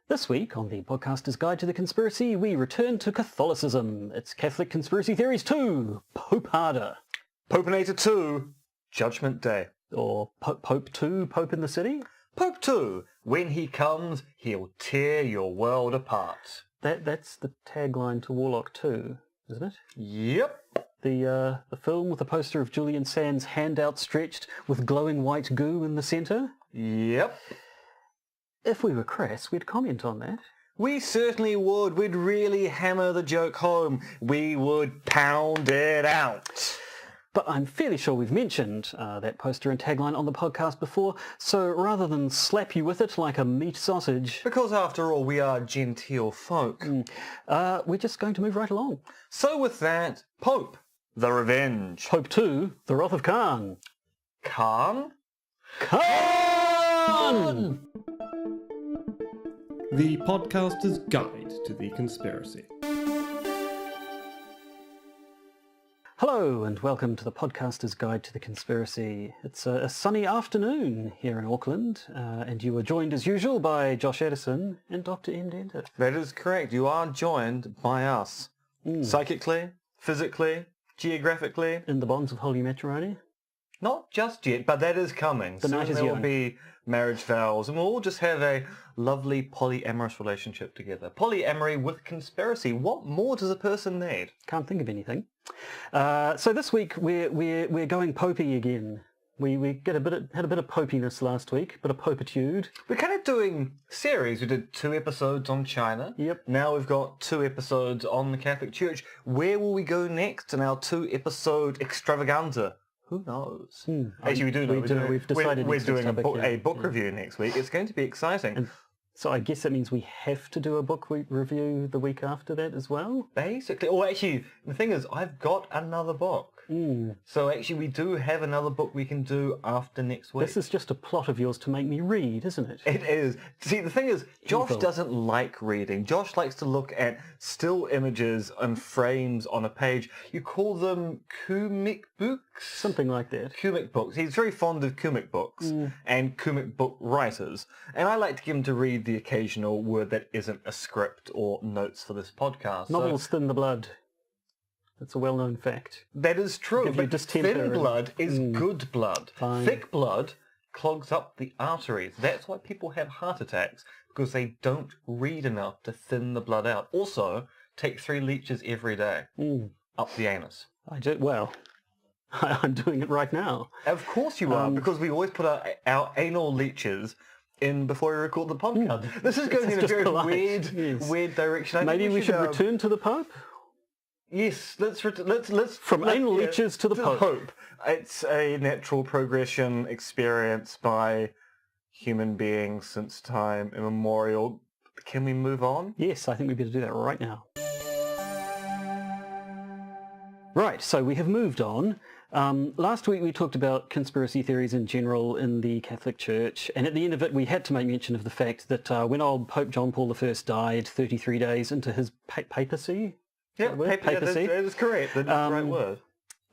This week on the Podcaster's Guide to the Conspiracy, we return to Catholicism. It's Catholic Conspiracy Theories 2, Pope Harder. Popinator 2, Judgment Day. Or Pope 2, Pope in the City? Pope 2, when he comes, he'll tear your world apart. That's the tagline to Warlock 2, isn't it? Yep. The film with a poster of Julian Sands' hand outstretched with glowing white goo in the centre? Yep. If we were crass, we'd comment on that. We certainly would. We'd really hammer the joke home. We would pound it out. But I'm fairly sure we've mentioned that poster and tagline on the podcast before, so rather than slap you with it like a meat sausage... Because after all, we are genteel folk. We're just going to move right along. So with that, Pope, the Revenge. Pope 2, the Wrath of Khan. Khan? Khan! The Podcaster's Guide to the Conspiracy. Hello and welcome to the Podcaster's Guide to the Conspiracy. It's a sunny afternoon here in Auckland, and you are joined as usual by Josh Addison and Dr. M. Dentith. That is correct. You are joined by us. Psychically, physically, geographically. In the bonds of holy matrimony. Not just yet, but that is coming. The night is there will young. be marriage vows, and we'll all just have a lovely polyamorous relationship together. Polyamory with conspiracy. What more does a person need? Can't think of anything. So this week we're going popey again. We had a bit of popiness last week, bit of popitude. We're kind of doing series. We did 2 episodes on China. Yep. Now we've got 2 episodes on the Catholic Church. Where will we go next in our 2-episode extravaganza? Who knows? Actually, we do know. We've decided we're doing topic, a book review next week. It's going to be exciting. And so I guess that means we have to do a book review the week after that as well? Basically. Or actually, the thing is, I've got another book. So actually, we do have another book we can do after next week. This is just a plot of yours to make me read, isn't it? It is. See, the thing is, Josh Evil. doesn't like reading. Josh likes to look at still images and frames on a page. You call them comic books? Something like that. Comic books. He's very fond of comic books and comic book writers. And I like to get him to read the occasional word that isn't a script or notes for this podcast. Novels thin the blood. That's a well-known fact. That is true. Give you But distemper thin and- blood is good blood. Fine. Thick blood clogs up the arteries. That's why people have heart attacks, because they don't read enough to thin the blood out. Also, take 3 leeches every day up the anus. I do. Well, I'm doing it right now. Of course you are, because we always put our anal leeches in before we record the podcast. This is going in a just very polite. Yes. weird direction. I think Maybe we should return to the Pope? Yes, let's From anal leeches to the Pope. It's a natural progression experienced by human beings since time immemorial. Can we move on? Yes, I think we better do that right now. Right, so we have moved on. Last week we talked about conspiracy theories in general in the Catholic Church, and at the end of it we had to make mention of the fact that when old Pope John Paul I died 33 days into his papacy, Yeah, papacy. that is correct. That's the right word.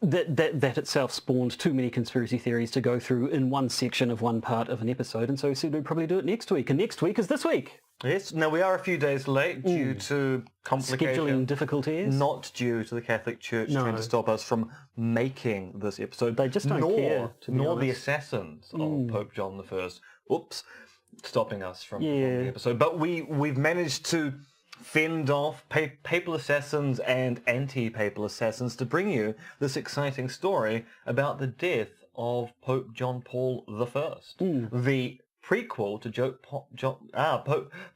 That itself spawned too many conspiracy theories to go through in one section of one part of an episode, and so we said we'd probably do it next week, and next week is this week. Yes, now we are a few days late due to complications. Scheduling difficulties. Not due to the Catholic Church trying to stop us from making this episode. They just don't care, to be nor the honest. assassins of Pope John I. Oops, stopping us from the episode. But we've managed to fend off papal assassins and anti-papal assassins to bring you this exciting story about the death of Pope John Paul I, the prequel to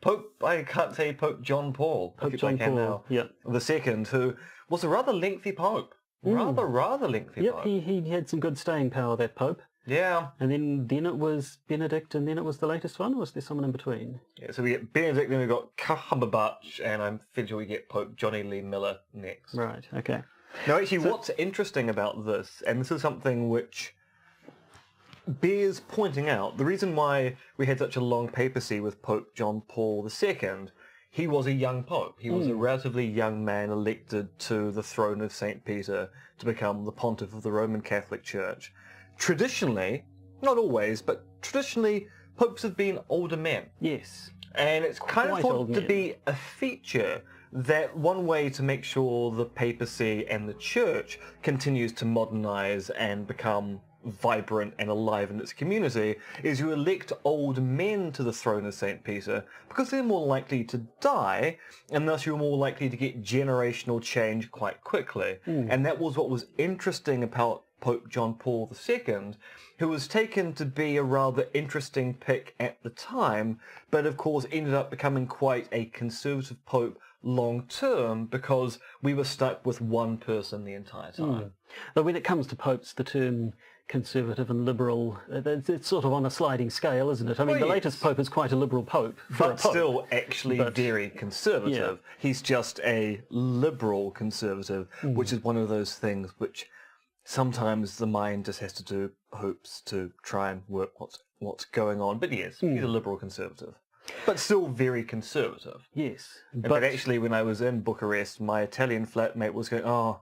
Pope. I can't say Pope John Paul. Pope John Paul, the second, who was a rather lengthy pope. Rather lengthy Yep, pope. he had some good staying power, that Pope. Yeah. And then it was Benedict, and then it was the latest one, or was there someone in between? Yeah, so we get Benedict, then we got Cumberbatch, and I'm thinking we get Pope Johnny Lee Miller next. Right, okay. Now, actually, what's interesting about this, and this is something which bears pointing out, the reason why we had such a long papacy with Pope John Paul II, he was a young pope. He was a relatively young man elected to the throne of St. Peter to become the pontiff of the Roman Catholic Church. Traditionally, not always, but traditionally, popes have been older men. Yes. And it's kind of Quite thought old to men. be a feature that one way to make sure the papacy and the church continues to modernize and become vibrant and alive in its community is you elect old men to the throne of St. Peter because they're more likely to die and thus you're more likely to get generational change quite quickly. And that was what was interesting about Pope John Paul II, who was taken to be a rather interesting pick at the time, but of course ended up becoming quite a conservative pope long term because we were stuck with one person the entire time. Though when it comes to popes, the term conservative and liberal, it's sort of on a sliding scale, isn't it? I mean, Well, the yes. latest pope is quite a liberal pope. For a But pope. still actually very conservative. He's just a liberal conservative, which is one of those things which sometimes the mind just has to do hopes to try and work what's going on. But yes, he's a liberal conservative. But still very conservative. Yes. But actually, when I was in Bucharest, my Italian flatmate was going, oh,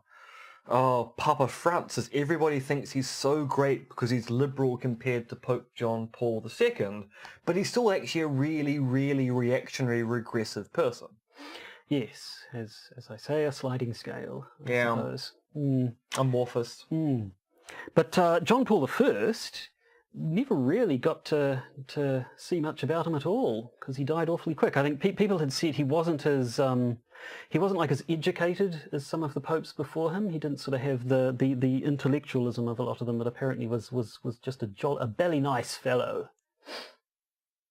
Papa Francis, everybody thinks he's so great because he's liberal compared to Pope John Paul II, but he's still actually a really, really reactionary, regressive person. Yes, as I say, a sliding scale, I Yeah. suppose. Amorphous. But John Paul I never really got to see much about him at all because he died awfully quick. I think people had said he wasn't like as educated as some of the popes before him. He didn't sort of have the intellectualism of a lot of them, but apparently was just a belly nice fellow.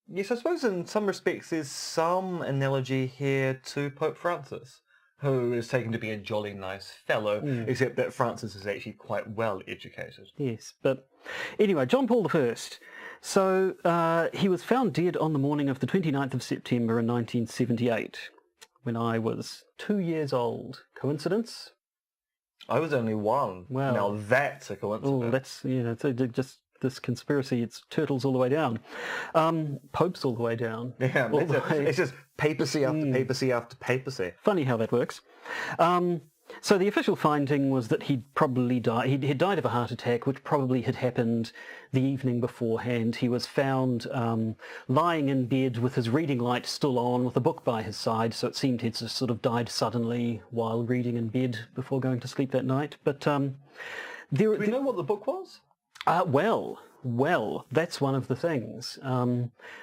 Yes, I suppose in some respects there's some analogy here to Pope Francis, who is taken to be a jolly nice fellow, except that Francis is actually quite well educated. Yes, but anyway, John Paul I. So he was found dead on the morning of the 29th of September in 1978, when I was 2 years old. Coincidence? I was only one. Well, now that's a coincidence. Oh, that's, just this conspiracy, it's turtles all the way down. Popes all the way down. Yeah, All the way. it's just papacy after papacy after papacy. Funny how that works. So the official finding was that he'd probably died. He'd died of a heart attack, which probably had happened the evening beforehand. He was found lying in bed with his reading light still on, with a book by his side. So it seemed he'd just sort of died suddenly while reading in bed before going to sleep that night. But Do we know what the book was? Well, that's one of the things.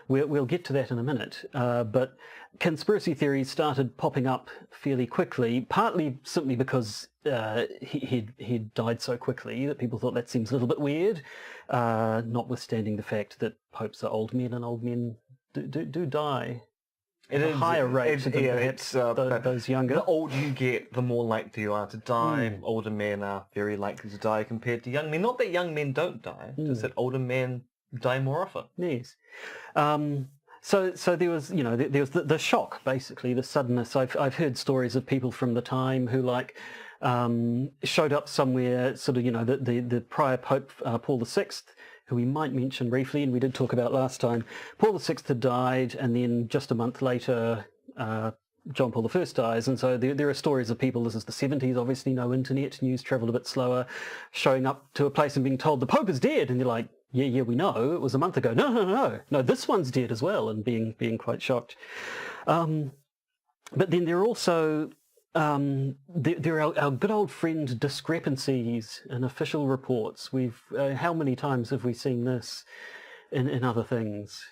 We'll get to that in a minute. But conspiracy theories started popping up fairly quickly, partly simply because he'd died so quickly that people thought that seems a little bit weird, notwithstanding the fact that popes are old men and old men do die at a higher rate than perhaps those younger. The older you get, the more likely you are to die. Older men are very likely to die compared to young men. Not that young men don't die, just that older men die more often. Yes. So there was, there was the shock, basically, the suddenness. I've heard stories of people from the time who showed up somewhere, sort of, the prior Pope Paul VI, who we might mention briefly, and we did talk about last time. Paul VI had died, and then just a month later, John Paul I dies, and so there are stories of people, this is the 70s, obviously no internet, news travelled a bit slower, showing up to a place and being told, the Pope is dead, and you're like, yeah, we know, it was a month ago. No, this one's dead as well, and being quite shocked. But then there are also there are our good old friend discrepancies in official reports. How many times have we seen this in other things?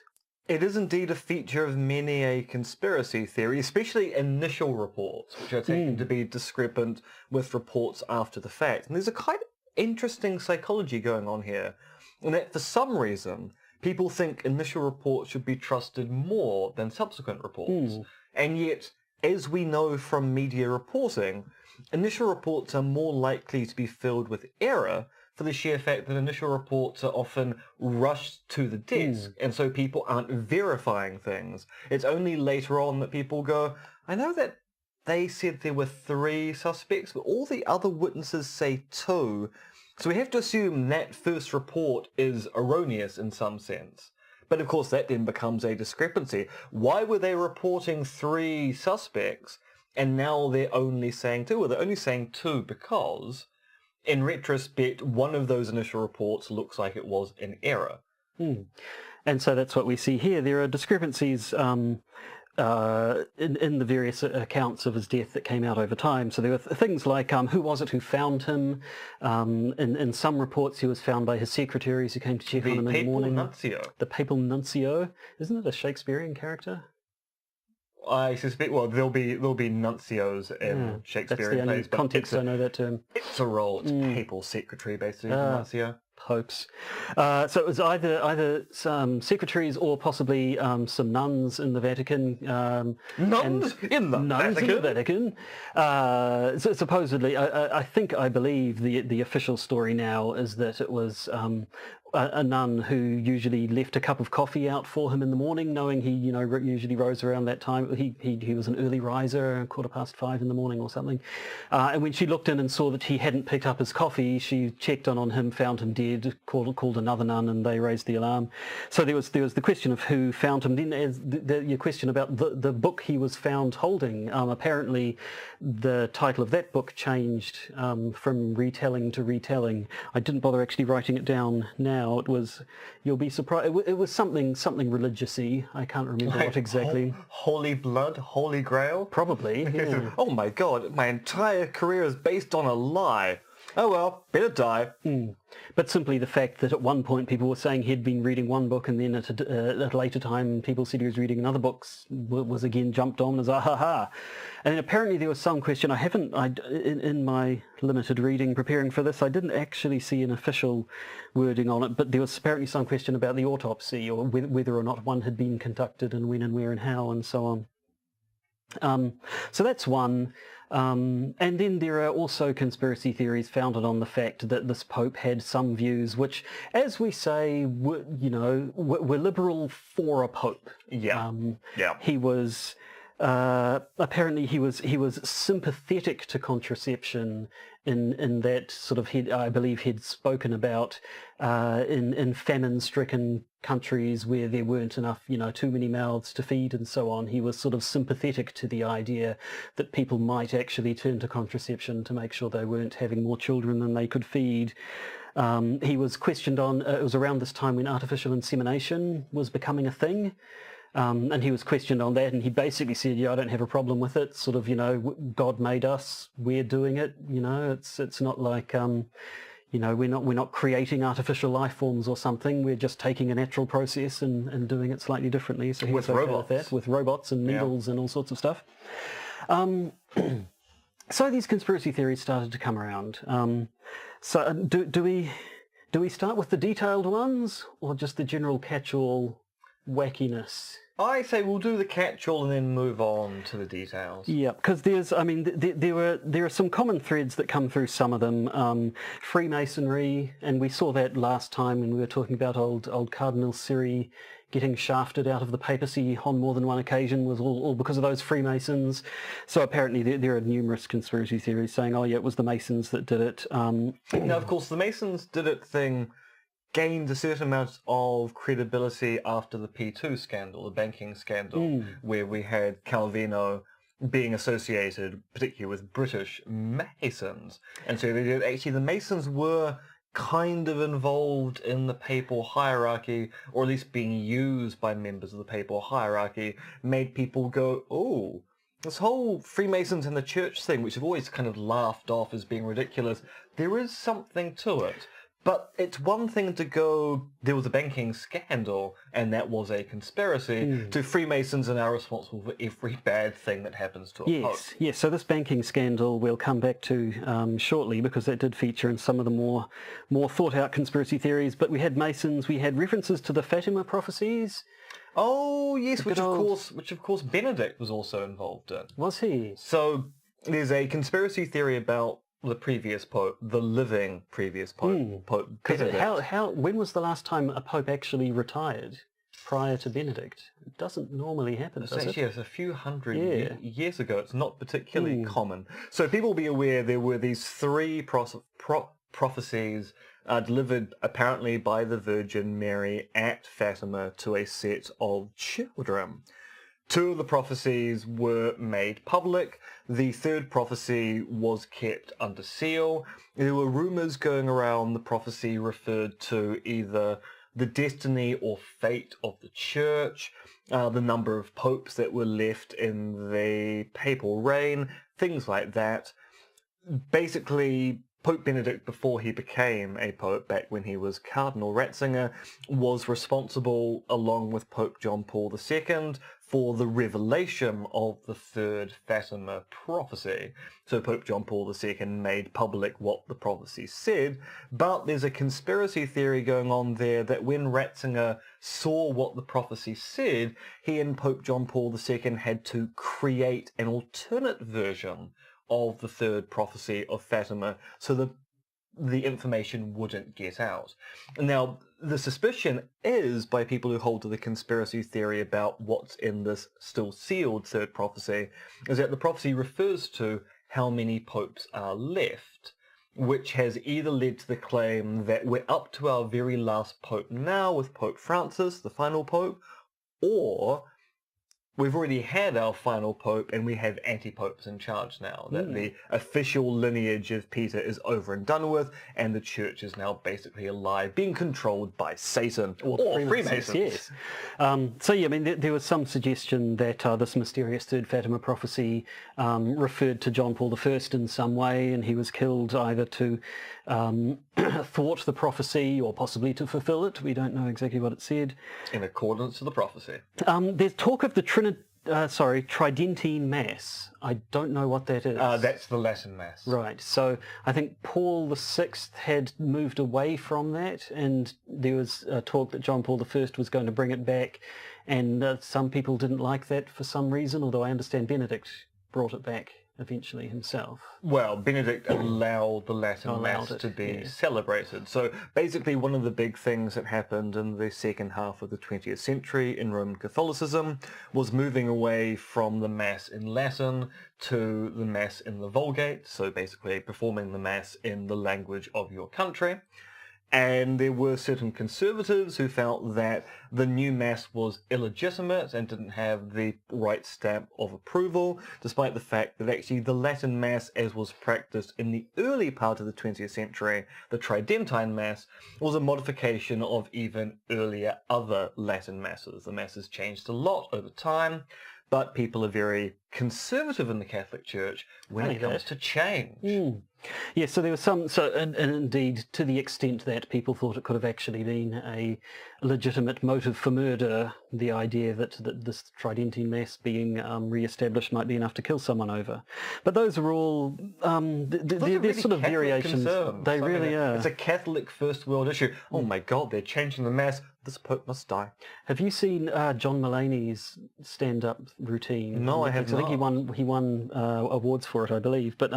It is indeed a feature of many a conspiracy theory, especially initial reports, which are taken to be discrepant with reports after the fact. And there's a kind of interesting psychology going on here, in that for some reason, people think initial reports should be trusted more than subsequent reports. And yet, as we know from media reporting, initial reports are more likely to be filled with error for the sheer fact that initial reports are often rushed to the desk, and so people aren't verifying things. It's only later on that people go, I know that they said there were 3 suspects, but all the other witnesses say 2, so we have to assume that first report is erroneous in some sense. But of course that then becomes a discrepancy. Why were they reporting 3 suspects and now they're only saying 2? Well, they're only saying 2 because, in retrospect, one of those initial reports looks like it was in error. And so that's what we see here. There are discrepancies in the various accounts of his death that came out over time. So there were things like who was it who found him? In some reports he was found by his secretaries who came to check on him in the morning. Nuncio. The papal nuncio. Isn't it a Shakespearean character? I suspect. Well, there'll be nuncios in Shakespearean That's the only plays, but context I know that term. it's a role. It's papal secretary, basically. Nuncio. Popes. So it was either some secretaries or possibly some nuns in the Vatican. Nuns in the Vatican. So supposedly, I believe the official story now is that it was a nun who usually left a cup of coffee out for him in the morning, knowing he usually rose around that time. He was an early riser, 5:15 in the morning or something. And when she looked in and saw that he hadn't picked up his coffee, she checked on him, found him dead, called another nun, and they raised the alarm. So there was the question of who found him. Then there's your question about the book he was found holding. Apparently, the title of that book changed from retelling to retelling. I didn't bother actually writing it down now. It was, you'll be surprised, it was something religious-y. I can't remember what exactly. Holy Blood, Holy Grail? Probably, yeah. Oh my god, my entire career is based on a lie. Oh well, better die. But simply the fact that at one point people were saying he'd been reading one book, and then at a later time people said he was reading another book, was again jumped on as ha. And then apparently there was some question. In my limited reading preparing for this, I didn't actually see an official wording on it, but there was apparently some question about the autopsy, or whether or not one had been conducted, and when and where and how and so on. So that's one. And then there are also conspiracy theories founded on the fact that this Pope had some views which, as we say, were liberal for a Pope. Yeah. He was apparently he was sympathetic to contraception in that sort of I believe he'd spoken about in famine-stricken countries where there weren't enough, too many mouths to feed and so on. He was sort of sympathetic to the idea that people might actually turn to contraception to make sure they weren't having more children than they could feed. He was questioned on, it was around this time when artificial insemination was becoming a thing. And he was questioned on that, and he basically said, I don't have a problem with it. Sort of, God made us, we're doing it. It's not like, we're not creating artificial life forms or something. We're just taking a natural process and doing it slightly differently. So he was okay with that, with robots and needles and all sorts of stuff. So these conspiracy theories started to come around. So do we start with the detailed ones, or just the general catch-all wackiness? I say we'll do the catch-all and then move on to the details. Yeah, because there are some common threads that come through some of them. Freemasonry, and we saw that last time when we were talking about old Cardinal Siri getting shafted out of the papacy on more than one occasion, was all because of those Freemasons. So apparently there are numerous conspiracy theories saying, it was the Masons that did it. Now, of course, the Masons did it thing gained a certain amount of credibility after the P2 scandal, the banking scandal, where we had Calvino being associated particularly with British Masons. And so the Masons were kind of involved in the papal hierarchy, or at least being used by members of the papal hierarchy, made people go, oh, this whole Freemasons and the church thing, which have always kind of laughed off as being ridiculous, there is something to it. But it's one thing to go, there was a banking scandal, and that was a conspiracy, to Freemasons and are responsible for every bad thing that happens to a Pope. Yes. So this banking scandal we'll come back to shortly, because that did feature in some of the more thought-out conspiracy theories. But we had Masons, we had references to the Fatima prophecies. Oh, yes, which of course Benedict was also involved in. Was he? So there's a conspiracy theory about the previous Pope, the living previous Pope, Pope Benedict. When was the last time a Pope actually retired prior to Benedict? It doesn't normally happen, does it? Yes, a few hundred years ago. It's not particularly common. So people will be aware there were these three prophecies delivered apparently by the Virgin Mary at Fatima to a set of children. Two of the prophecies were made public. The third prophecy was kept under seal. There were rumours going around the prophecy referred to either the destiny or fate of the church, the number of popes that were left in the papal reign, things like that. Basically, Pope Benedict, before he became a pope, back when he was Cardinal Ratzinger, was responsible, along with Pope John Paul II, for the revelation of the third Fatima prophecy. So Pope John Paul II made public what the prophecy said, but there's a conspiracy theory going on there that when Ratzinger saw what the prophecy said, he and Pope John Paul II had to create an alternate version of the third prophecy of Fatima, so the information wouldn't get out. Now, the suspicion is, by people who hold to the conspiracy theory about what's in this still sealed third prophecy, is that the prophecy refers to how many popes are left, which has either led to the claim that we're up to our very last pope now with Pope Francis, the final pope, or we've already had our final pope and we have anti-popes in charge now, that the official lineage of Peter is over and done with, and the church is now basically alive, being controlled by Satan or Freemasons. Yes. So yeah, I mean, there was some suggestion that this mysterious third Fatima prophecy referred to John Paul I in some way, and he was killed either to thwart the prophecy or possibly to fulfill it. We don't know exactly what it said. In accordance to the prophecy. There's talk of the Tridentine Mass. I don't know what that is. That's the Latin Mass. Right. So I think Paul VI had moved away from that, and there was talk that John Paul I was going to bring it back, and some people didn't like that for some reason, although I understand Benedict brought it back eventually himself. Well, Benedict allowed the Latin Mass to be celebrated. So basically one of the big things that happened in the second half of the 20th century in Roman Catholicism was moving away from the Mass in Latin to the Mass in the Vulgate, so basically performing the Mass in the language of your country. And there were certain conservatives who felt that the new Mass was illegitimate and didn't have the right stamp of approval, despite the fact that actually the Latin Mass, as was practiced in the early part of the 20th century, the Tridentine Mass, was a modification of even earlier other Latin Masses. The Mass has changed a lot over time, but people are very conservative in the Catholic Church when it comes to change. Yeah, so there was some, and indeed to the extent that people thought it could have actually been a legitimate motive for murder, the idea that this Tridentine Mass being re-established might be enough to kill someone over. But those are all, they're really sort of Catholic variations. concerns. They really are. It's a Catholic first world issue. Oh my God, they're changing the Mass. This Pope must die. Have you seen John Mulaney's stand-up routine? No, I have I think not. he won awards for it, I believe. But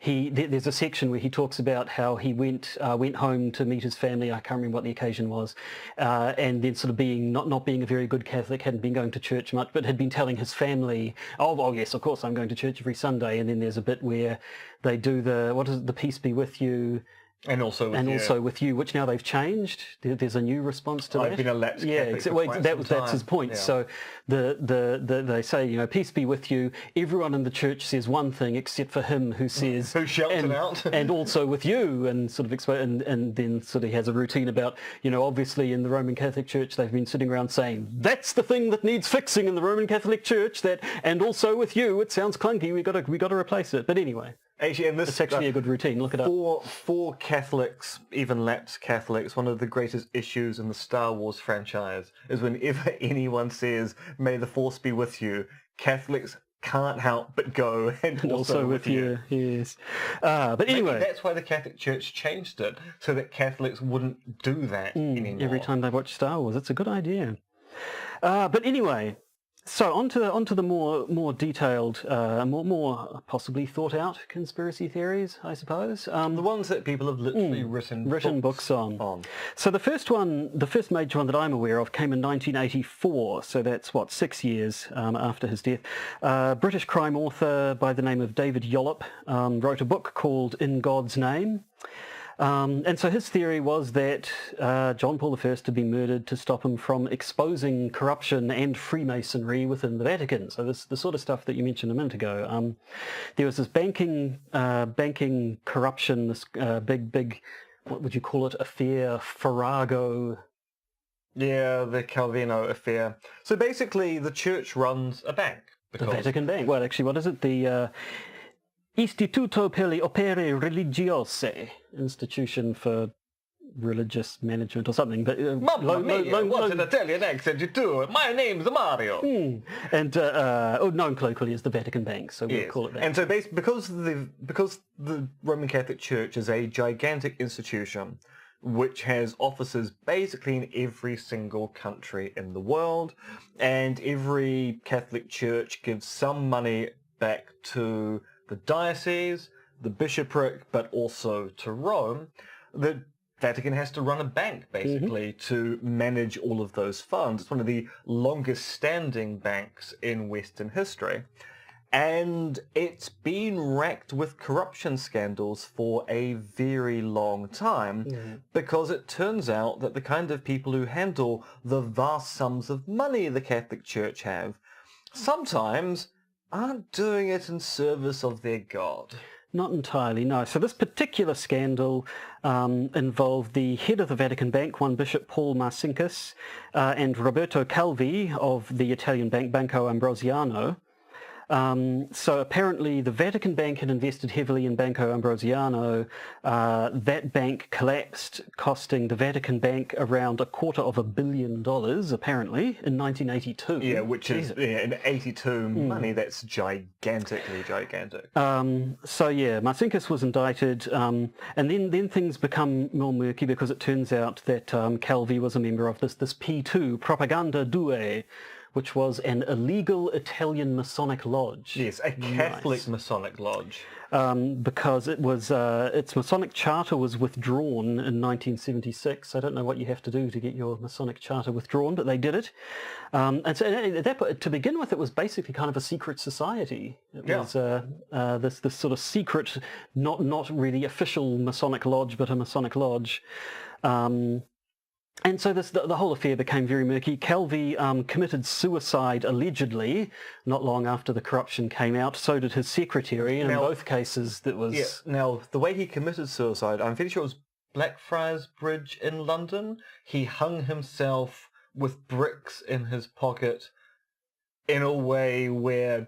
there's a section where he talks about how he went home to meet his family. I can't remember what the occasion was, and then sort of being not being a very good Catholic, hadn't been going to church much, but had been telling his family, oh yes, of course I'm going to church every Sunday. And then there's a bit where they do the peace be with you. And also with you, which now they've changed. There's a new response to that. I've been a lapsed Catholic for quite some that's his time. point. Yeah. So they say, peace be with you. Everyone in the church says one thing except for him who says who shouts it out, and also with you, and sort of explain, and then sort of he has a routine about, obviously in the Roman Catholic Church they've been sitting around saying that's the thing that needs fixing in the Roman Catholic Church, that, and also with you it sounds clunky. We got to replace it. But anyway. Actually, and this it's actually a good routine. Look it up. For Catholics, even lapsed Catholics, one of the greatest issues in the Star Wars franchise is whenever anyone says, "May the Force be with you," Catholics can't help but go, and also with you. Yes. But anyway. Maybe that's why the Catholic Church changed it, so that Catholics wouldn't do that anymore. Every time they watch Star Wars. It's a good idea. But anyway. So onto the more detailed, more possibly thought out conspiracy theories, I suppose. The ones that people have literally written books on. So the first major one that I'm aware of came in 1984. So that's 6 years after his death. British crime author by the name of David Yollop wrote a book called In God's Name. And so his theory was that John Paul I had been murdered to stop him from exposing corruption and Freemasonry within the Vatican. So this the sort of stuff that you mentioned a minute ago. There was this banking corruption, this big, what would you call it, affair, farrago Yeah, the Calvino affair. So basically, the church runs a bank. The Vatican Bank. Well, actually, what is it? The Istituto per le Opere Religiose, Institution for Religious Management or something. But Mamma mia, what an Italian accent you do! My name's Mario! And known colloquially as the Vatican Bank, so we'll call it that. And so because the Roman Catholic Church is a gigantic institution which has offices basically in every single country in the world, and every Catholic church gives some money back to the diocese, the bishopric, but also to Rome, the Vatican has to run a bank, basically, to manage all of those funds. It's one of the longest standing banks in Western history. And it's been racked with corruption scandals for a very long time, because it turns out that the kind of people who handle the vast sums of money the Catholic Church have sometimes aren't doing it in service of their God. Not entirely, no. So this particular scandal involved the head of the Vatican Bank, one Bishop Paul Marcinkus, and Roberto Calvi of the Italian bank Banco Ambrosiano. So apparently the Vatican Bank had invested heavily in Banco Ambrosiano. That bank collapsed, costing the Vatican Bank around $250 million, apparently, in 1982. Yeah, which is, in 82 money, that's gigantically gigantic. So yeah, Marcinkus was indicted, and then things become more murky, because it turns out that Calvi was a member of this P2, Propaganda Due, which was an illegal Italian Masonic lodge. Yes, a Catholic Masonic lodge. Because it was its Masonic charter was withdrawn in 1976. I don't know what you have to do to get your Masonic charter withdrawn, but they did it. And so at that point, to begin with, it was basically kind of a secret society. It was this sort of secret, not really official Masonic lodge, but a Masonic lodge. And so the whole affair became very murky. Calvi committed suicide, allegedly, not long after the corruption came out. So did his secretary, and in both cases that was... Yeah, now, the way he committed suicide, I'm pretty sure it was Blackfriars Bridge in London. He hung himself with bricks in his pocket in a way where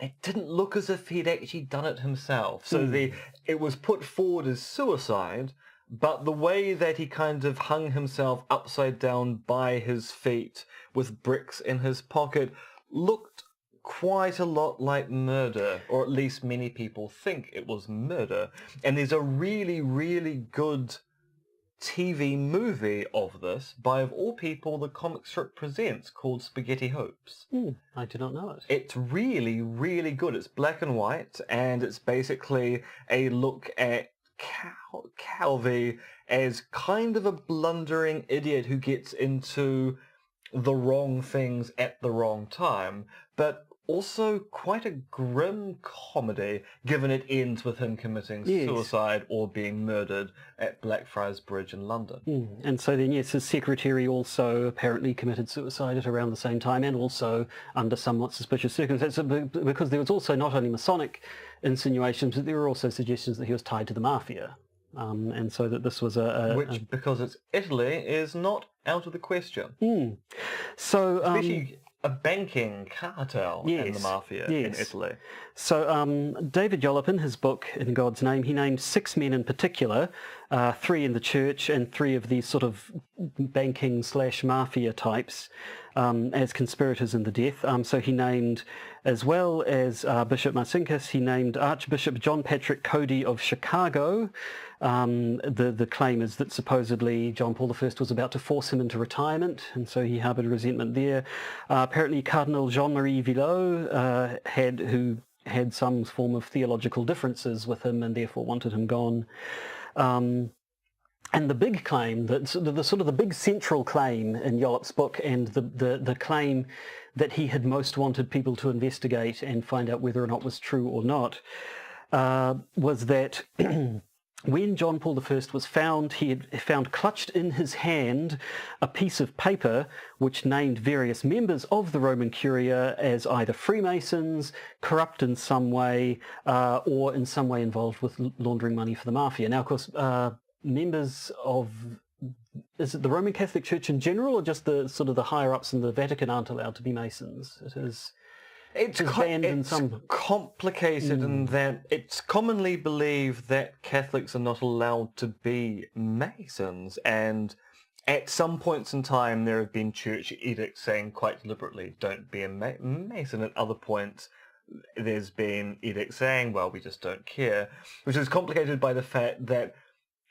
it didn't look as if he'd actually done it himself. So it was put forward as suicide, but the way that he kind of hung himself upside down by his feet with bricks in his pocket looked quite a lot like murder, or at least many people think it was murder. And there's a really, really good TV movie of this by, of all people, the comic strip presents, called Spaghetti Hopes. I did not know it. It's really, really good. It's black and white, and it's basically a look at Calvi as kind of a blundering idiot who gets into the wrong things at the wrong time, but also quite a grim comedy, given it ends with him committing suicide or being murdered at Blackfriars Bridge in London. And so then, yes, his secretary also apparently committed suicide at around the same time, and also under somewhat suspicious circumstances, because there was also not only Masonic insinuations, but there were also suggestions that he was tied to the mafia. And so that this was which, because it's Italy, is not out of the question. So especially a banking cartel in the mafia in Italy. So David Yollop, in his book In God's Name, he named 6 men in particular, 3 in the church and 3 of these sort of banking/mafia types, as conspirators in the death. So he named, as well as Bishop Marcinkus, he named Archbishop John Patrick Cody of Chicago. The claim is that supposedly John Paul I was about to force him into retirement, and so he harbored resentment there. Apparently Cardinal Jean-Marie Villot who had some form of theological differences with him and therefore wanted him gone. And the big claim, the sort of the big central claim in Yollop's book, and the claim that he had most wanted people to investigate and find out whether or not was true or not, was that when John Paul I was found, he had found clutched in his hand a piece of paper which named various members of the Roman Curia as either Freemasons, corrupt in some way, or in some way involved with laundering money for the mafia. Now, of course, members of is it the Roman Catholic Church in general, or just the sort of the higher ups in the Vatican aren't allowed to be Masons? It is. It's banned in some. complicated in that it's commonly believed that Catholics are not allowed to be Masons, and at some points in time there have been church edicts saying quite deliberately, don't be a Mason. At other points there's been edicts saying, well, we just don't care, which is complicated by the fact that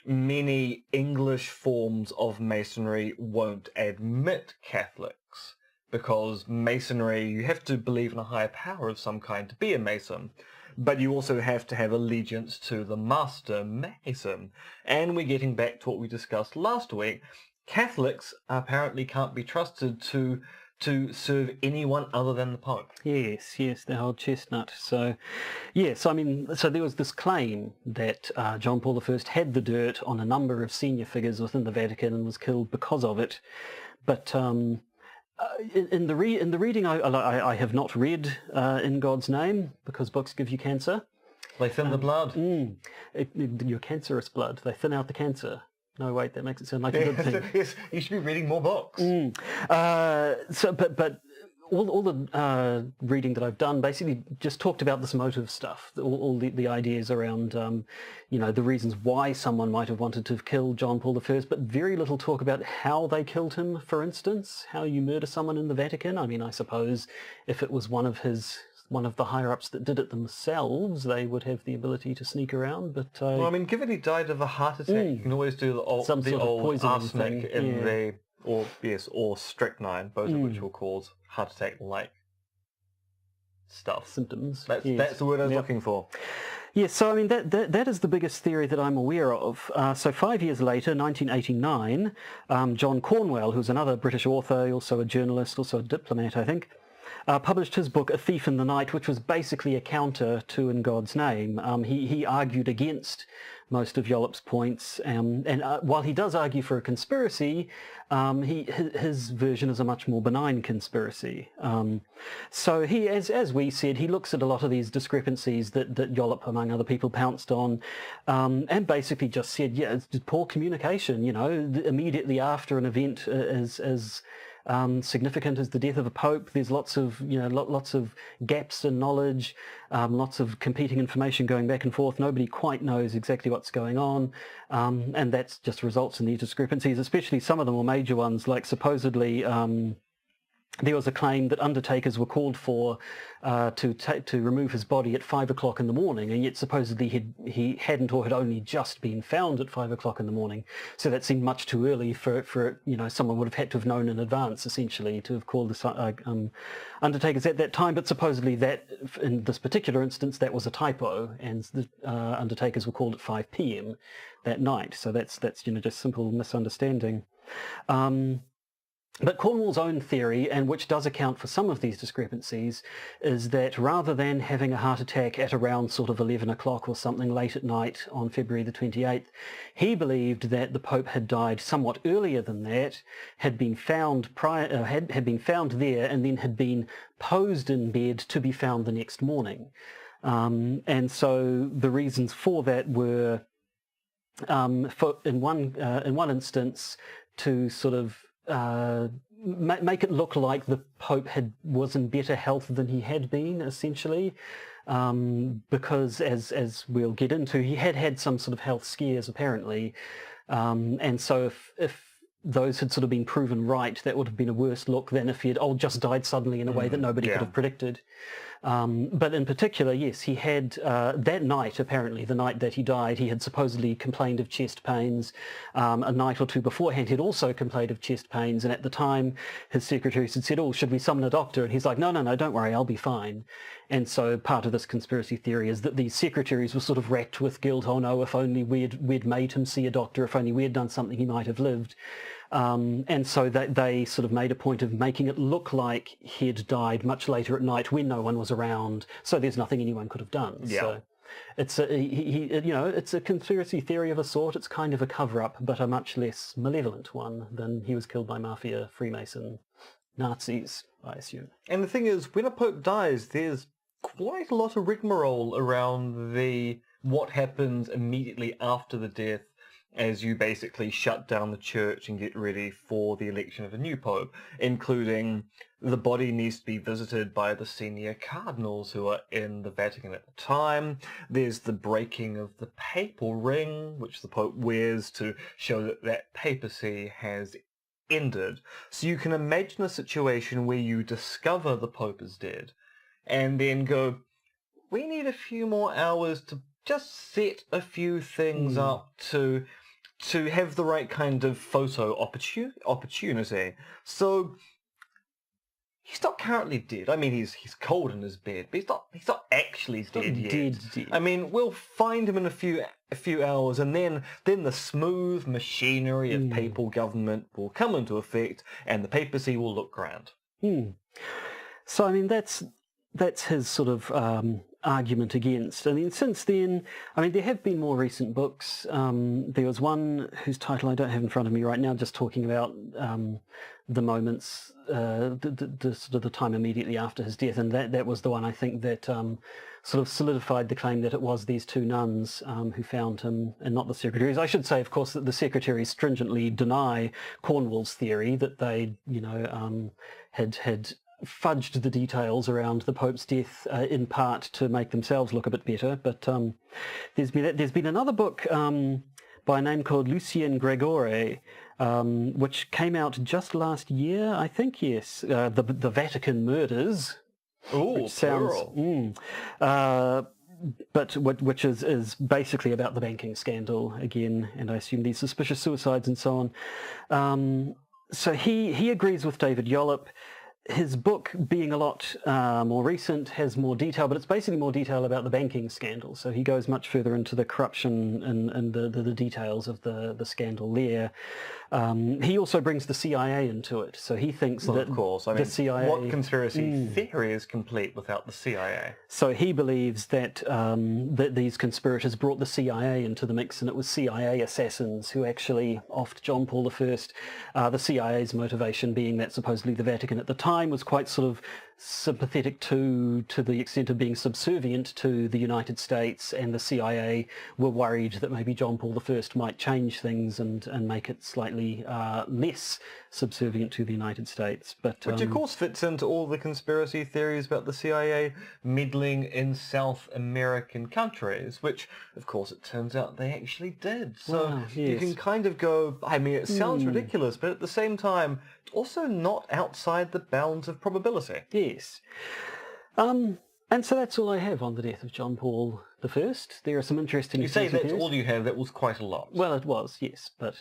many English forms of Masonry won't admit Catholics, because Masonry, you have to believe in a higher power of some kind to be a Mason, but you also have to have allegiance to the Master Mason. And we're getting back to what we discussed last week. Catholics apparently can't be trusted to serve anyone other than the Pope. Yes, the old chestnut. So, yes, I mean, so there was this claim that John Paul I had the dirt on a number of senior figures within the Vatican and was killed because of it. But in the reading, I have not read In God's Name, because books give you cancer. They thin the blood. Your cancerous blood. They thin out the cancer. No, wait, that makes it sound like a good thing. Yes, you should be reading more books. But all the reading that I've done basically just talked about this motive stuff, all the ideas around, the reasons why someone might have wanted to kill John Paul I, but very little talk about how they killed him, for instance, how you murder someone in the Vatican. I mean, I suppose if it was one of the higher-ups that did it themselves, they would have the ability to sneak around, but... well, I mean, given he died of a heart attack, you can always do the old arsenic in or strychnine, both of which will cause heart attack-like stuff. Symptoms. That's the word I was looking for. Yes, so I mean, that is the biggest theory that I'm aware of. So 5 years later, 1989, John Cornwell, who's another British author, also a journalist, also a diplomat, I think, published his book A Thief in the Night, which was basically a counter to In God's Name. He argued against most of Yollop's points, and while he does argue for a conspiracy, his version is a much more benign conspiracy. So he, as we said, he looks at a lot of these discrepancies that Yollop, among other people, pounced on, and basically just said, yeah, it's just poor communication, immediately after an event as significant as the death of a pope. There's lots of gaps in knowledge, lots of competing information going back and forth. Nobody quite knows exactly what's going on, and that just results in these discrepancies, especially some of the more major ones, like supposedly there was a claim that undertakers were called for to remove his body at 5 o'clock in the morning, and yet supposedly he hadn't or had only just been found at 5 o'clock in the morning. So that seemed much too early for someone would have had to have known in advance, essentially, to have called the undertakers at that time. But supposedly that, in this particular instance, that was a typo, and the undertakers were called at 5 p.m. that night. So that's just simple misunderstanding. But Cornwell's own theory, and which does account for some of these discrepancies, is that rather than having a heart attack at around sort of 11 o'clock or something late at night on February the 28th, he believed that the Pope had died somewhat earlier than that, had been found had been found there, and then had been posed in bed to be found the next morning. And so the reasons for that were, in one instance, to sort of make it look like the Pope was in better health than he had been, essentially, because as we'll get into, he had some sort of health scares apparently, and so if those had sort of been proven right, that would have been a worse look than if he had just died suddenly in a way that nobody could have predicted. But in particular, yes, he had, that night, apparently, the night that he died, he had supposedly complained of chest pains. A night or two beforehand, he'd also complained of chest pains, and at the time, his secretaries had said, oh, should we summon a doctor? And he's like, no, don't worry, I'll be fine. And so part of this conspiracy theory is that these secretaries were sort of racked with guilt. Oh no, if only we'd made him see a doctor, if only we had done something, he might have lived. And so they sort of made a point of making it look like he'd died much later at night when no one was around, so there's nothing anyone could have done. Yeah. So it's it's a conspiracy theory of a sort. It's kind of a cover-up, but a much less malevolent one than he was killed by mafia, Freemason, Nazis, I assume. And the thing is, when a pope dies, there's quite a lot of rigmarole around what happens immediately after the death, as you basically shut down the church and get ready for the election of a new pope, including the body needs to be visited by the senior cardinals who are in the Vatican at the time. There's the breaking of the papal ring, which the pope wears to show that that papacy has ended. So you can imagine a situation where you discover the pope is dead and then go, we need a few more hours to just set a few things up to have the right kind of photo opportunity. So he's not currently dead. I mean, he's cold in his bed, but he's not actually dead yet. I mean, we'll find him in a few hours, and then the smooth machinery of papal government will come into effect, and the papacy will look grand. So I mean, that's his sort of argument against. I mean, since then, I mean, there have been more recent books. There was one whose title I don't have in front of me right now, just talking about the moments, the sort of the time immediately after his death, and that was the one I think that sort of solidified the claim that it was these two nuns who found him and not the secretaries. I should say, of course, that the secretaries stringently deny Cornwall's theory that they, had fudged the details around the Pope's death in part to make themselves look a bit better. But there's been another book by a name called Lucien Gregore, which came out just last year, I think. Yes, the Vatican Murders. Oh, sounds. But which is basically about the banking scandal again, and I assume these suspicious suicides and so on. So he agrees with David Yollop. His book, being a lot more recent, has more detail, but it's basically more detail about the banking scandal. So he goes much further into the corruption and the details of the scandal there. He also brings the CIA into it. So he thinks that of course, I mean, the CIA... What conspiracy theory is complete without the CIA? So he believes that that these conspirators brought the CIA into the mix, and it was CIA assassins who actually offed John Paul I. The CIA's motivation being that supposedly the Vatican at the time was quite sort of sympathetic to the extent of being subservient to the United States, and the CIA were worried that maybe John Paul I might change things and make it slightly less subservient to the United States. But which of course fits into all the conspiracy theories about the CIA meddling in South American countries, which of course it turns out they actually did. So you can kind of go, I mean, it sounds ridiculous, but at the same time, also not outside the bounds of probability. Yes. And so that's all I have on the death of John Paul I. There are some interesting... You say that's all you have. That was quite a lot. Well, it was, yes. But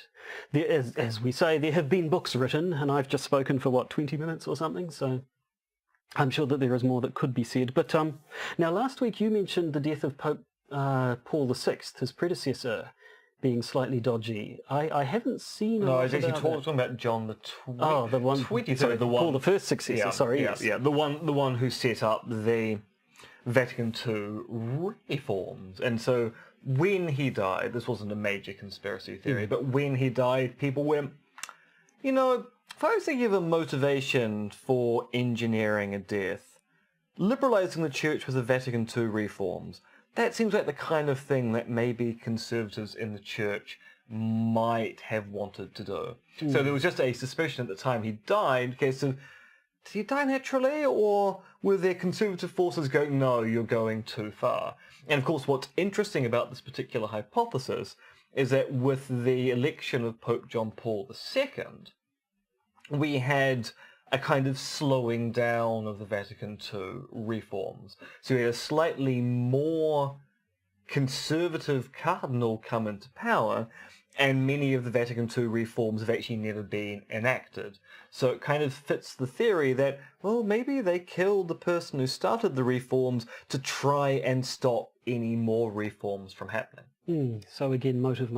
there, as we say, there have been books written, and I've just spoken for, 20 minutes or something, so I'm sure that there is more that could be said. But now, last week you mentioned the death of Pope Paul VI, his predecessor, being slightly dodgy. I haven't seen... No, I was actually talking about John the the one... 20th. Sorry, Paul I's successor, Yeah, the one who set up the Vatican II reforms. And so when he died, this wasn't a major conspiracy theory, but when he died, people went, if I was to give a motivation for engineering a death, liberalizing the church with the Vatican II reforms, that seems like the kind of thing that maybe conservatives in the church might have wanted to do. So there was just a suspicion at the time he died, in case of, did he die naturally, or were there conservative forces going, no, you're going too far? And of course, what's interesting about this particular hypothesis is that with the election of Pope John Paul II, we had a kind of slowing down of the Vatican II reforms. So we had a slightly more conservative cardinal come into power, and many of the Vatican II reforms have actually never been enacted. So it kind of fits the theory that, well, maybe they killed the person who started the reforms to try and stop any more reforms from happening. So again, motive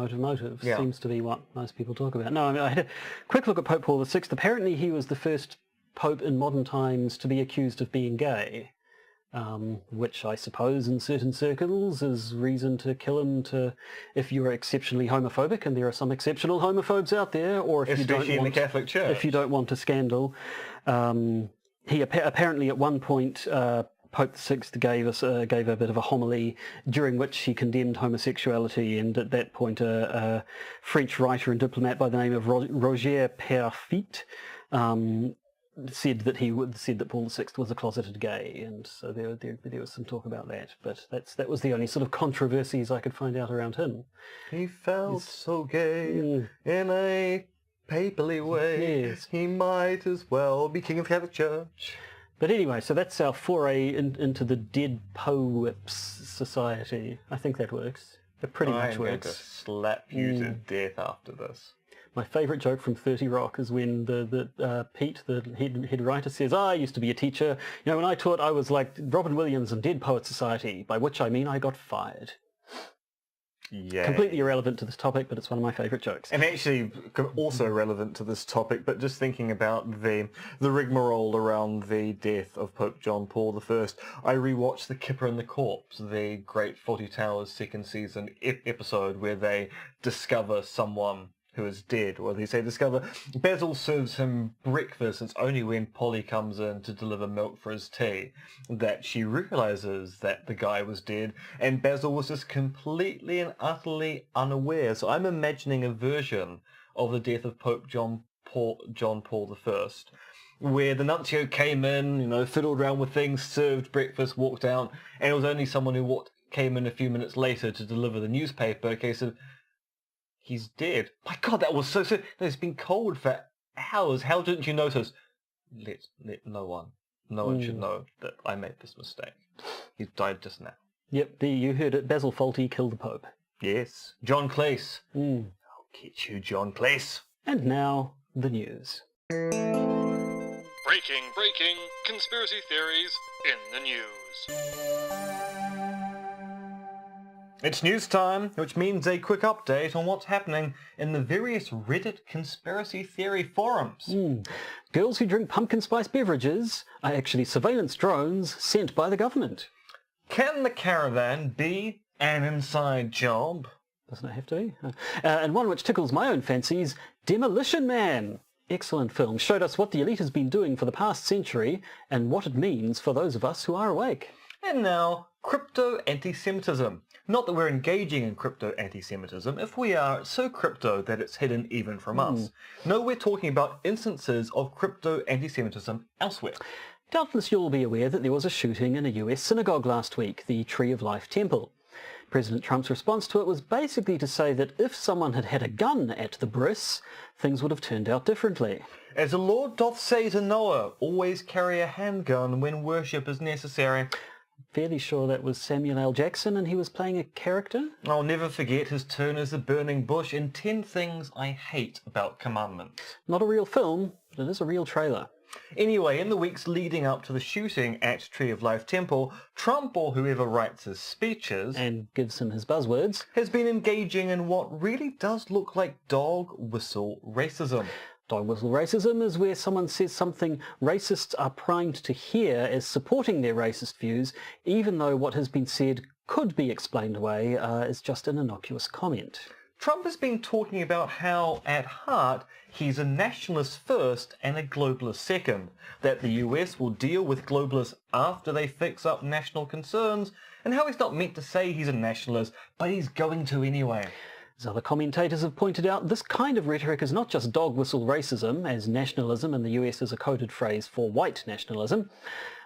seems to be what most people talk about. No, I mean, I had a quick look at Pope Paul VI. Apparently he was the first pope in modern times to be accused of being gay, which I suppose in certain circles is reason to kill him if you're exceptionally homophobic, and there are some exceptional homophobes out there, or if especially in the Catholic Church. If you don't want a scandal. He apparently at one point Pope VI gave a bit of a homily during which he condemned homosexuality, and at that point a French writer and diplomat by the name of Roger Perfit said that Paul VI was a closeted gay, and so there was some talk about that. But that was the only sort of controversies I could find out around him. He felt so gay in a paperly way. Yes. He might as well be king of the Catholic Church. But anyway, so that's our foray into the dead Poeps society. I think that works. It pretty much I'm going to works. slap you to death after this. My favourite joke from 30 Rock is when Pete, the head writer, says, I used to be a teacher. You know, when I taught, I was like Robin Williams and Dead Poets Society, by which I mean I got fired. Yeah. Completely irrelevant to this topic, but it's one of my favourite jokes. And actually also relevant to this topic, but just thinking about the rigmarole around the death of Pope John Paul I, I rewatched The Kipper and the Corpse, the great Fawlty Towers second season episode where they discover someone who is dead, or they say discover. Basil serves him breakfast. It's only when Polly comes in to deliver milk for his tea that she realises that the guy was dead, and Basil was just completely and utterly unaware. So I'm imagining a version of the death of Pope John Paul I, where the nuncio came in, you know, fiddled around with things, served breakfast, walked out, and it was only someone who came in a few minutes later to deliver the newspaper, a case of, he's dead. My God, that was so soon. It's been cold for hours. How didn't you notice? Let no one should know that I made this mistake. He's died just now. Yep, you heard it. Basil Fawlty killed the Pope. Yes. John Cleese. I'll get you, John Cleese. And now, the news. Breaking conspiracy theories in the news. It's news time, which means a quick update on what's happening in the various Reddit conspiracy theory forums. Girls who drink pumpkin spice beverages are actually surveillance drones sent by the government. Can the caravan be an inside job? Doesn't it have to be? And one which tickles my own fancies, Demolition Man. Excellent film. Showed us what the elite has been doing for the past century and what it means for those of us who are awake. And now, crypto anti-Semitism. Not that we're engaging in crypto anti-Semitism. If we are, it's so crypto that it's hidden even from us. No, we're talking about instances of crypto anti-Semitism elsewhere. Doubtless you'll be aware that there was a shooting in a US synagogue last week, the Tree of Life Temple. President Trump's response to it was basically to say that if someone had had a gun at the bris, things would have turned out differently. As the Lord doth say to Noah, always carry a handgun when worship is necessary. Fairly sure that was Samuel L. Jackson and he was playing a character. I'll never forget his turn as the burning bush in 10 Things I Hate About Commandments. Not a real film, but it is a real trailer. Anyway, in the weeks leading up to the shooting at Tree of Life Temple, Trump, or whoever writes his speeches, And gives him his buzzwords. has been engaging in what really does look like dog whistle racism. Dog whistle racism is where someone says something racists are primed to hear as supporting their racist views, even though what has been said could be explained away as just an innocuous comment. Trump has been talking about how, at heart, he's a nationalist first and a globalist second, that the US will deal with globalists after they fix up national concerns, and how he's not meant to say he's a nationalist, but he's going to anyway. As other commentators have pointed out, this kind of rhetoric is not just dog whistle racism, as nationalism in the US is a coded phrase for white nationalism,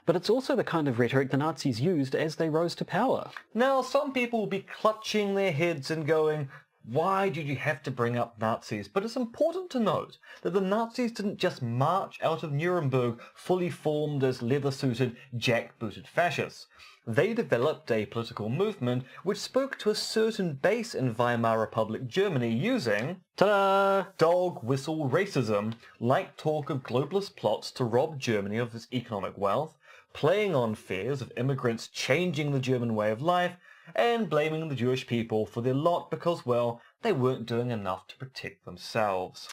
but it's also the kind of rhetoric the Nazis used as they rose to power. Now, some people will be clutching their heads and going, why did you have to bring up Nazis? But it's important to note that the Nazis didn't just march out of Nuremberg fully formed as leather-suited, jack-booted fascists. They developed a political movement which spoke to a certain base in Weimar Republic Germany using Ta-da! dog whistle racism, like talk of globalist plots to rob Germany of its economic wealth, playing on fears of immigrants changing the German way of life, and blaming the Jewish people for their lot because, well, they weren't doing enough to protect themselves.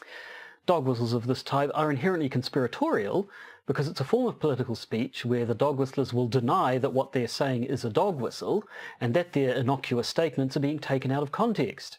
Dog whistles of this type are inherently conspiratorial because it's a form of political speech where the dog whistlers will deny that what they're saying is a dog whistle and that their innocuous statements are being taken out of context.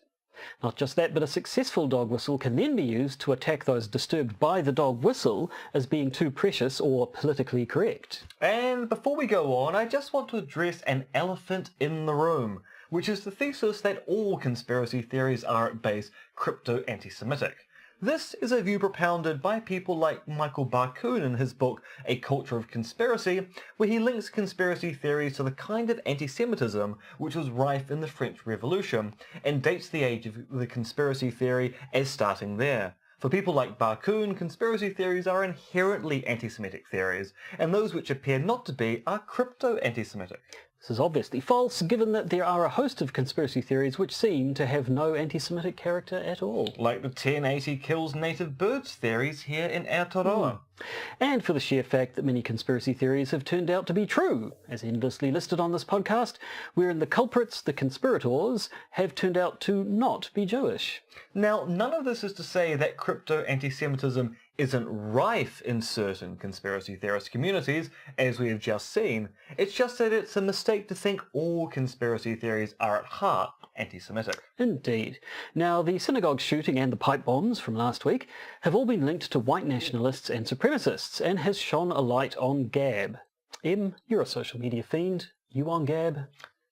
Not just that, but a successful dog whistle can then be used to attack those disturbed by the dog whistle as being too precious or politically correct. And before we go on, I just want to address an elephant in the room, which is the thesis that all conspiracy theories are at base crypto-anti-Semitic. This is a view propounded by people like Michael Barkoon in his book A Culture of Conspiracy, where he links conspiracy theories to the kind of anti-Semitism which was rife in the French Revolution, and dates the age of the conspiracy theory as starting there. For people like Barkoon, conspiracy theories are inherently anti-Semitic theories, and those which appear not to be are crypto-anti-Semitic. This is obviously false, given that there are a host of conspiracy theories which seem to have no anti-Semitic character at all. Like the 1080 kills native birds theories here in Aotearoa. And for the sheer fact that many conspiracy theories have turned out to be true, as endlessly listed on this podcast, wherein the culprits, the conspirators, have turned out to not be Jewish. Now, none of this is to say that crypto-anti-Semitism isn't rife in certain conspiracy theorist communities, as we have just seen. It's just that it's a mistake to think all conspiracy theories are at heart anti-Semitic. Indeed. Now, the synagogue shooting and the pipe bombs from last week have all been linked to white nationalists and supremacists, and has shone a light on Gab. Em, you're a social media fiend. You on Gab?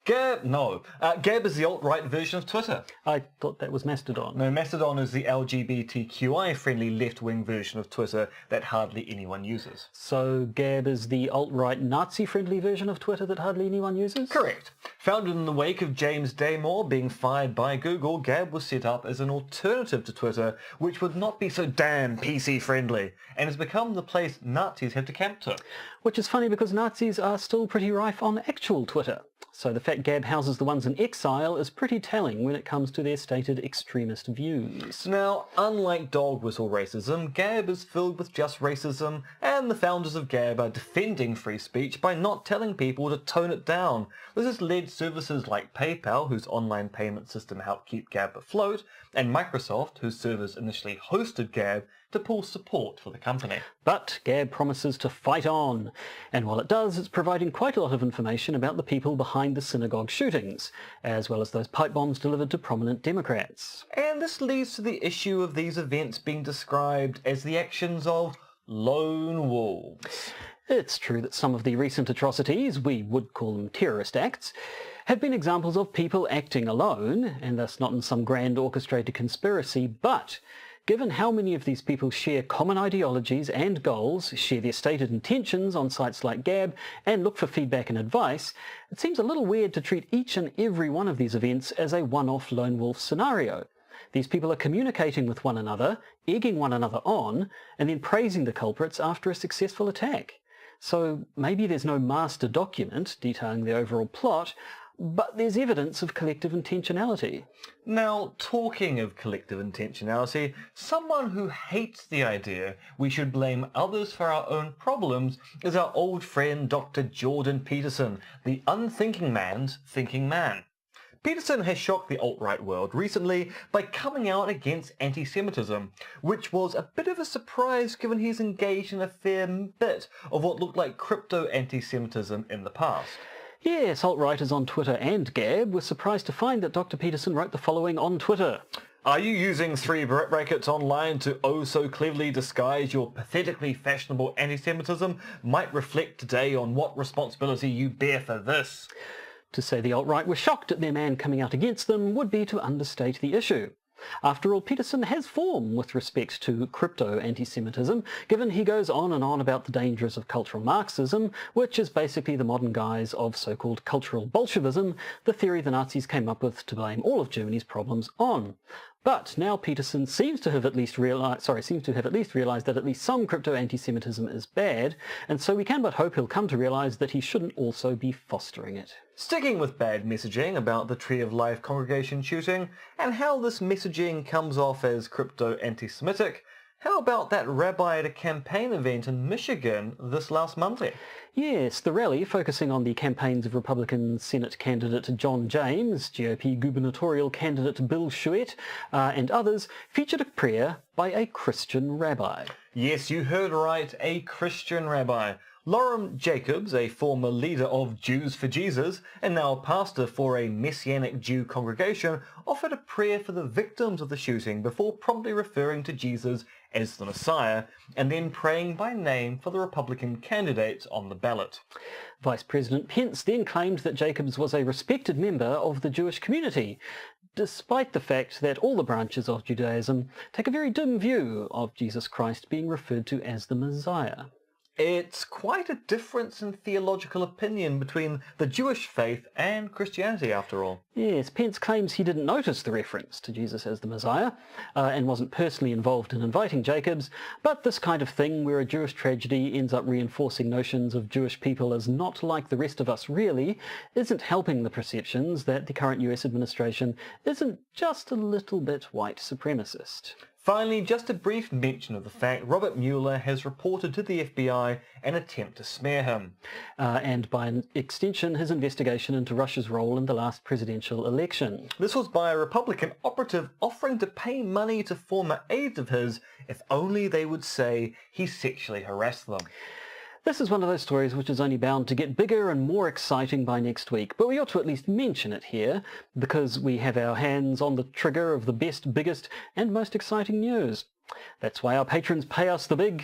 Gab? No. Gab is the alt-right version of Twitter. I thought that was Mastodon. No, Mastodon is the LGBTQI-friendly left-wing version of Twitter that hardly anyone uses. So Gab is the alt-right Nazi-friendly version of Twitter that hardly anyone uses? Correct. Founded in the wake of James Damore being fired by Google, Gab was set up as an alternative to Twitter, which would not be so damn PC-friendly, and has become the place Nazis have to camp to. Which is funny because Nazis are still pretty rife on actual Twitter. So the fact Gab houses the ones in exile is pretty telling when it comes to their stated extremist views. Now, unlike dog whistle racism, Gab is filled with just racism, and the founders of Gab are defending free speech by not telling people to tone it down. This has led services like PayPal, whose online payment system helped keep Gab afloat, and Microsoft, whose servers initially hosted Gab, to pull support for the company. But Gab promises to fight on, and while it does, it's providing quite a lot of information about the people behind the synagogue shootings, as well as those pipe bombs delivered to prominent Democrats. And this leads to the issue of these events being described as the actions of lone wolves. It's true that some of the recent atrocities, we would call them terrorist acts, have been examples of people acting alone, and thus not in some grand orchestrated conspiracy, but given how many of these people share common ideologies and goals, share their stated intentions on sites like Gab, and look for feedback and advice, it seems a little weird to treat each and every one of these events as a one-off lone wolf scenario. These people are communicating with one another, egging one another on, and then praising the culprits after a successful attack. So maybe there's no master document detailing the overall plot, but there's evidence of collective intentionality. Now, talking of collective intentionality, someone who hates the idea we should blame others for our own problems is our old friend Dr. Jordan Peterson, the unthinking man's thinking man. Peterson has shocked the alt-right world recently by coming out against anti-Semitism, which was a bit of a surprise given he's engaged in a fair bit of what looked like crypto-anti-Semitism in the past. Yes, alt-righters on Twitter and Gab were surprised to find that Dr. Peterson wrote the following on Twitter. Are you using three brackets online to oh so cleverly disguise your pathetically fashionable anti-Semitism? Might reflect today on what responsibility you bear for this. To say the alt-right were shocked at their man coming out against them would be to understate the issue. After all, Peterson has form with respect to crypto-anti-Semitism, given he goes on and on about the dangers of cultural Marxism, which is basically the modern guise of so-called cultural Bolshevism, the theory the Nazis came up with to blame all of Germany's problems on. But now Peterson seems to have at least realised that at least some crypto-anti-Semitism is bad, and so we can but hope he'll come to realise that he shouldn't also be fostering it. Sticking with bad messaging about the Tree of Life congregation shooting, and how this messaging comes off as crypto-anti-Semitic, how about that rabbi at a campaign event in Michigan this last Monday? Yes, the rally, focusing on the campaigns of Republican Senate candidate John James, GOP gubernatorial candidate Bill Schuett, and others, featured a prayer by a Christian rabbi. Yes, you heard right, a Christian rabbi. Lauren Jacobs, a former leader of Jews for Jesus and now a pastor for a Messianic Jew congregation, offered a prayer for the victims of the shooting before promptly referring to Jesus as the Messiah and then praying by name for the Republican candidates on the ballot. Vice President Pence then claimed that Jacobs was a respected member of the Jewish community, despite the fact that all the branches of Judaism take a very dim view of Jesus Christ being referred to as the Messiah. It's quite a difference in theological opinion between the Jewish faith and Christianity, after all. Yes, Pence claims he didn't notice the reference to Jesus as the Messiah and wasn't personally involved in inviting Jacobs, but this kind of thing where a Jewish tragedy ends up reinforcing notions of Jewish people as not like the rest of us really isn't helping the perceptions that the current US administration isn't just a little bit white supremacist. Finally, just a brief mention of the fact Robert Mueller has reported to the FBI an attempt to smear him. And by an extension, his investigation into Russia's role in the last presidential election. This was by a Republican operative offering to pay money to former aides of his if only they would say he sexually harassed them. This is one of those stories which is only bound to get bigger and more exciting by next week, but we ought to at least mention it here, because we have our hands on the trigger of the best, biggest, and most exciting news. That's why our patrons pay us the big...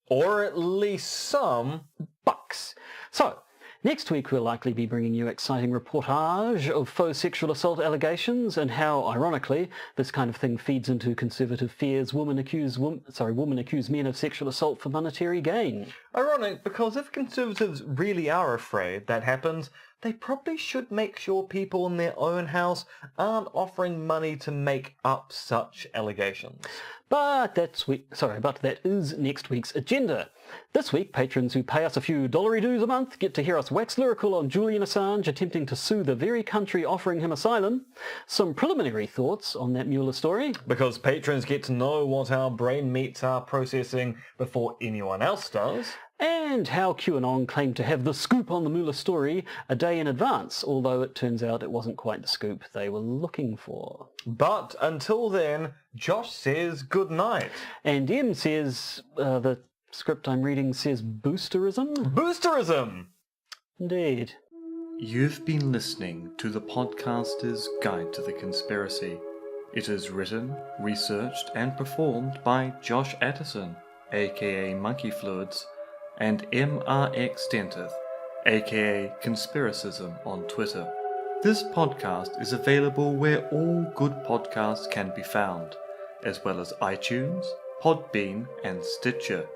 or at least some... bucks. So, next week we'll likely be bringing you exciting reportage of faux sexual assault allegations and how, ironically, this kind of thing feeds into conservative fears women accuse men of sexual assault for monetary gain. Ironic, because if conservatives really are afraid that happens, they probably should make sure people in their own house aren't offering money to make up such allegations. But that is next week's agenda. This week, patrons who pay us a few dollary-doos a month get to hear us wax lyrical on Julian Assange attempting to sue the very country offering him asylum, some preliminary thoughts on that Mueller story, Because patrons get to know what our brain meats are processing before anyone else does, and how QAnon claimed to have the scoop on the Mueller story a day in advance, although it turns out it wasn't quite the scoop they were looking for. But until then, Josh says good night. And M says, the script I'm reading says boosterism? Boosterism! Indeed. You've been listening to the podcaster's Guide to the Conspiracy. It is written, researched, and performed by Josh Addison, aka Monkey Fluids, and MRX Dentith, aka Conspiracism on Twitter. This podcast is available where all good podcasts can be found, as well as iTunes, Podbean, and Stitcher.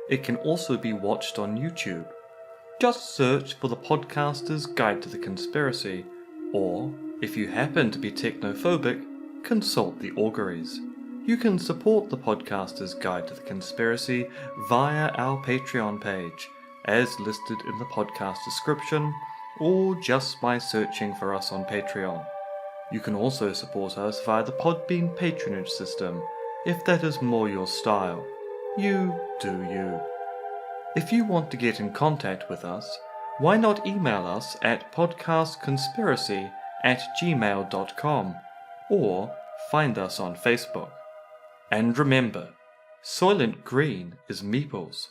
It can also be watched on YouTube. Just search for the podcaster's Guide to the Conspiracy, or, if you happen to be technophobic, consult the auguries. You can support the podcaster's Guide to the Conspiracy via our Patreon page, as listed in the podcast description, or just by searching for us on Patreon. You can also support us via the Podbean patronage system, if that is more your style. You do you. If you want to get in contact with us, why not email us at podcastconspiracy@gmail.com, or find us on Facebook. And remember, Soylent Green is Meeples.